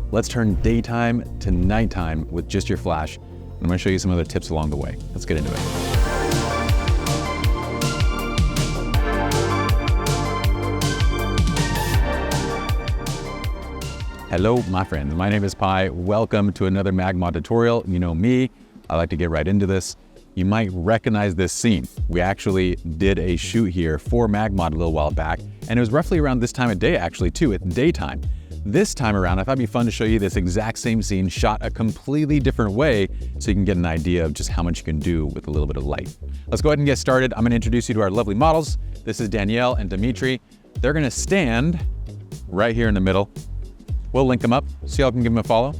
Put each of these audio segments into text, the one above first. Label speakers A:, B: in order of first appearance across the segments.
A: Let's turn daytime to nighttime with just your flash. I'm gonna show you some other tips along the way. Let's get into it. Hello, my friends. My name is Pye. Welcome to another MagMod tutorial. You know me, I like to get right into this. You might recognize this scene. We actually did a shoot here for MagMod a little while back, and it was roughly around this time of day actually too. It's daytime. This time around, I thought it'd be fun to show you this exact same scene shot a completely different way so you can get an idea of just how much you can do with a little bit of light. Let's go ahead and get started. I'm gonna introduce you to our lovely models. This is Danielle and Dimitri. They're gonna stand right here in the middle. We'll link them up so y'all can give them a follow.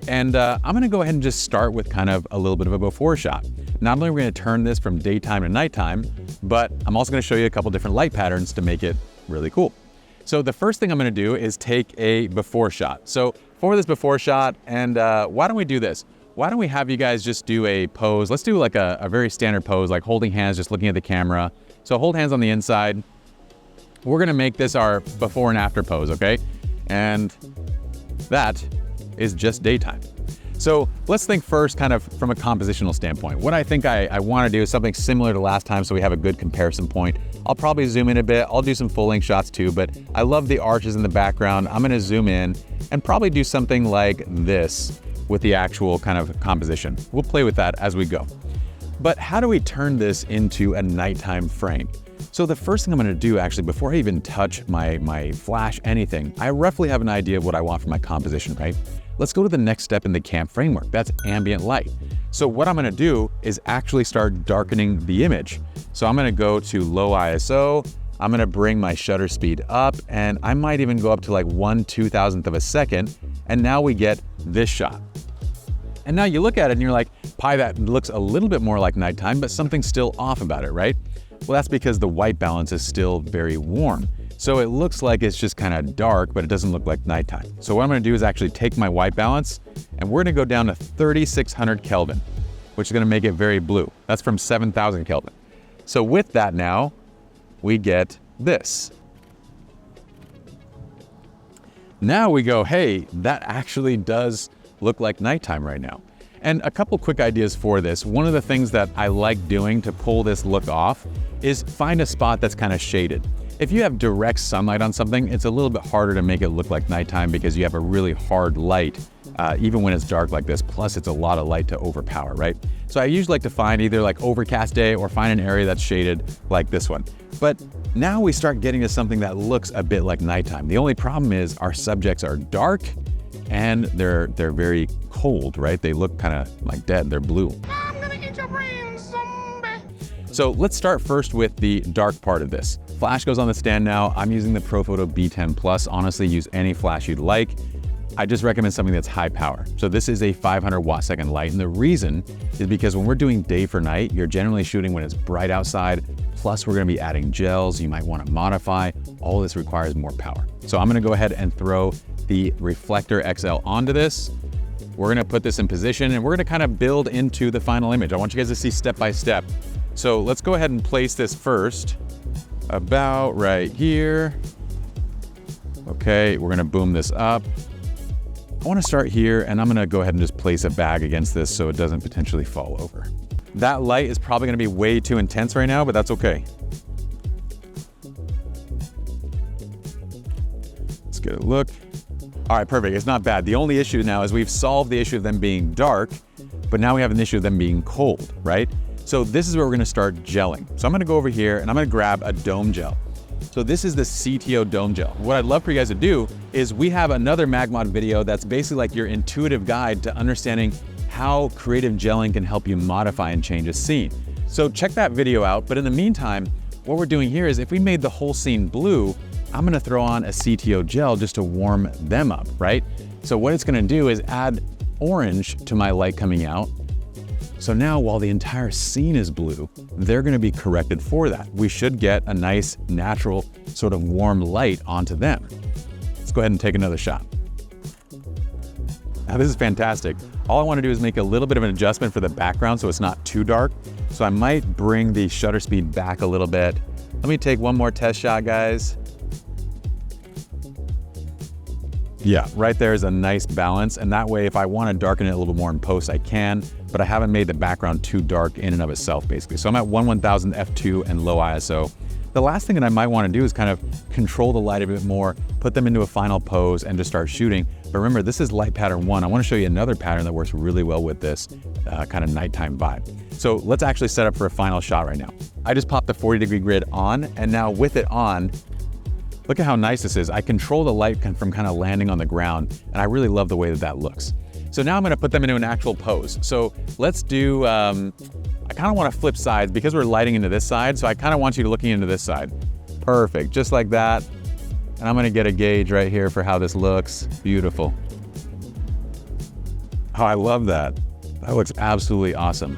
A: And I'm gonna go ahead and just start with kind of a little bit of a before shot. Not only are we gonna turn this from daytime to nighttime, but I'm also gonna show you a couple different light patterns to make it really cool. So the first thing I'm gonna do is take a before shot. So for this before shot, and why don't we do this? Why don't we have you guys just do a pose? Let's do like a very standard pose, like holding hands, just looking at the camera. So hold hands on the inside. We're gonna make this our before and after pose, okay? And that is just daytime. So let's think first kind of from a compositional standpoint. What I think I wanna do is something similar to last time so we have a good comparison point. I'll probably zoom in a bit. I'll do some full length shots too, but I love the arches in the background. I'm gonna zoom in and probably do something like this with the actual kind of composition. We'll play with that as we go. But how do we turn this into a nighttime frame? So the first thing I'm gonna do actually, before I even touch my flash, anything, I roughly have an idea of what I want for my composition, right? Let's go to the next step in the CAMP framework. That's ambient light. So what I'm gonna do is actually start darkening the image. So I'm gonna go to low ISO, I'm gonna bring my shutter speed up, and I might even go up to like 1/2000th of a second, and now we get this shot. And now you look at it and you're like, Pye, that looks a little bit more like nighttime, but something's still off about it, right? Well, that's because the white balance is still very warm. So it looks like it's just kind of dark, but it doesn't look like nighttime. So what I'm gonna do is actually take my white balance and we're gonna go down to 3600 Kelvin, which is gonna make it very blue. That's from 7000 Kelvin. So with that now, we get this. Now we go, hey, that actually does look like nighttime right now. And a couple quick ideas for this. One of the things that I like doing to pull this look off is find a spot that's kind of shaded. If you have direct sunlight on something, it's a little bit harder to make it look like nighttime because you have a really hard light, even when it's dark like this, plus it's a lot of light to overpower, right? So I usually like to find either like overcast day or find an area that's shaded like this one. But now we start getting to something that looks a bit like nighttime. The only problem is our subjects are dark and they're very cold, right? They look kind of like dead, they're blue. I'm gonna eat your brains, zombie. So let's start first with the dark part of this. Flash goes on the stand now. I'm using the ProPhoto B10 Plus. Honestly, use any flash you'd like. I just recommend something that's high power. So this is a 500 watt-second light. And the reason is because when we're doing day for night, you're generally shooting when it's bright outside. Plus we're gonna be adding gels you might wanna modify. All this requires more power. So I'm gonna go ahead and throw the Reflector XL onto this. We're gonna put this in position and we're gonna kind of build into the final image. I want you guys to see step by step. So let's go ahead and place this first, about right here. Okay, we're gonna boom this up. I wanna start here and I'm gonna go ahead and just place a bag against this so it doesn't potentially fall over. That light is probably gonna be way too intense right now, but that's okay. Let's get a look. All right, perfect, it's not bad. The only issue now is we've solved the issue of them being dark, but now we have an issue of them being cold, right? So this is where we're gonna start gelling. So I'm gonna go over here and I'm gonna grab a dome gel. So this is the CTO Dome Gel. What I'd love for you guys to do is we have another MagMod video that's basically like your intuitive guide to understanding how creative gelling can help you modify and change a scene. So check that video out, but in the meantime, what we're doing here is if we made the whole scene blue, I'm gonna throw on a CTO gel just to warm them up, right? So what it's gonna do is add orange to my light coming out. So now while the entire scene is blue, they're gonna be corrected for that. We should get a nice, natural, sort of warm light onto them. Let's go ahead and take another shot. Now this is fantastic. All I wanna do is make a little bit of an adjustment for the background so it's not too dark. So I might bring the shutter speed back a little bit. Let me take one more test shot, guys. Yeah, right there is a nice balance. And that way, if I want to darken it a little bit more in post, I can, but I haven't made the background too dark in and of itself, basically. So I'm at 1/1000 f2 and low ISO. The last thing that I might want to do is kind of control the light a bit more, put them into a final pose and just start shooting. But remember, this is light pattern 1. I want to show you another pattern that works really well with this kind of nighttime vibe. So let's actually set up for a final shot right now. I just popped the 40-degree grid on, and now with it on, look at how nice this is. I control the light from kind of landing on the ground, and I really love the way that that looks. So now I'm going to put them into an actual pose. So let's do, I kind of want to flip sides because we're lighting into this side. So I kind of want you to looking into this side. Perfect, just like that. And I'm going to get a gauge right here for how this looks. Beautiful. Oh, I love that. That looks absolutely awesome.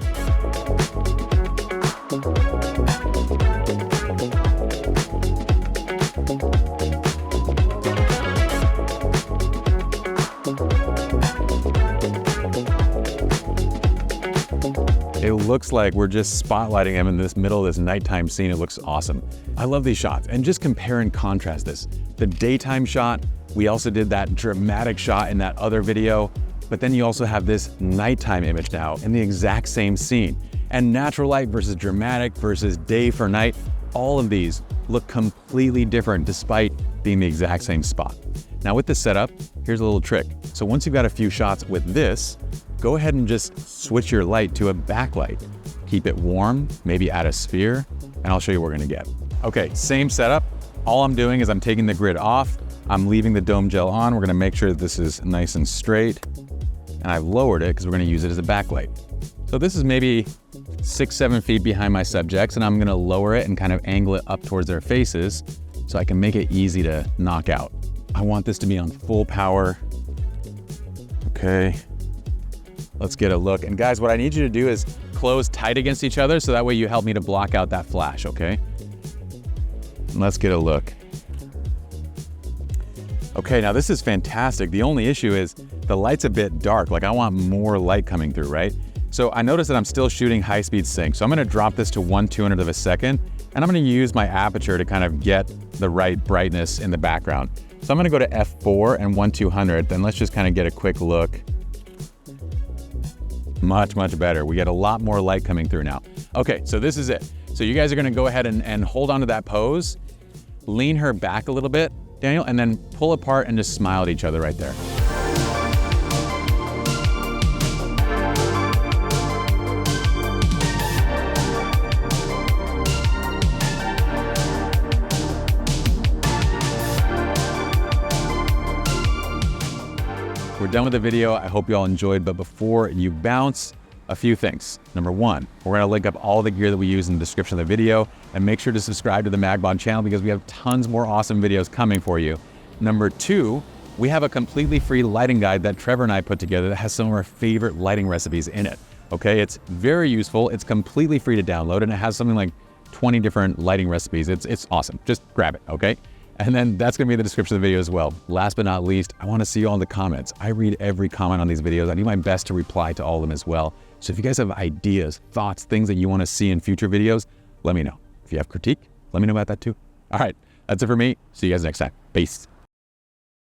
A: It looks like we're just spotlighting him in this middle of this nighttime scene. It looks awesome. I love these shots. And just compare and contrast this. The daytime shot, we also did that dramatic shot in that other video, but then you also have this nighttime image now in the exact same scene. And natural light versus dramatic versus day for night, all of these look completely different despite being the exact same spot. Now with this setup, here's a little trick. So once you've got a few shots with this, go ahead and just switch your light to a backlight. Keep it warm, maybe add a sphere, and I'll show you what we're gonna get. Okay, same setup. All I'm doing is I'm taking the grid off, I'm leaving the dome gel on. We're gonna make sure that this is nice and straight, and I've lowered it because we're gonna use it as a backlight. So this is maybe 6-7 feet behind my subjects, and I'm gonna lower it and kind of angle it up towards their faces so I can make it easy to knock out. I want this to be on full power. Okay. Let's get a look. And guys, what I need you to do is close tight against each other so that way you help me to block out that flash, okay? And let's get a look. Okay, now this is fantastic. The only issue is the light's a bit dark. Like I want more light coming through, right? So I notice that I'm still shooting high-speed sync. So I'm gonna drop this to 1/200th of a second, and I'm gonna use my aperture to kind of get the right brightness in the background. So I'm gonna go to f4 and 1/200th, and let's just kind of get a quick look. Much, much better. We get a lot more light coming through now. Okay, so this is it. So you guys are gonna go ahead and hold on to that pose, lean her back a little bit, Daniel, and then pull apart and just smile at each other right there. We're done with the video. I hope you all enjoyed, but before you bounce, a few things. Number one, we're gonna link up all the gear that we use in the description of the video, and make sure to subscribe to the MagMod channel because we have tons more awesome videos coming for you. Number two, we have a completely free lighting guide that Trevor and I put together that has some of our favorite lighting recipes in it. Okay, it's very useful. It's completely free to download, and it has something like 20 different lighting recipes. It's awesome. Just grab it, okay? And then that's gonna be in the description of the video as well. Last but not least, I wanna see you all in the comments. I read every comment on these videos. I do my best to reply to all of them as well. So if you guys have ideas, thoughts, things that you wanna see in future videos, let me know. If you have critique, let me know about that too. All right, that's it for me. See you guys next time. Peace.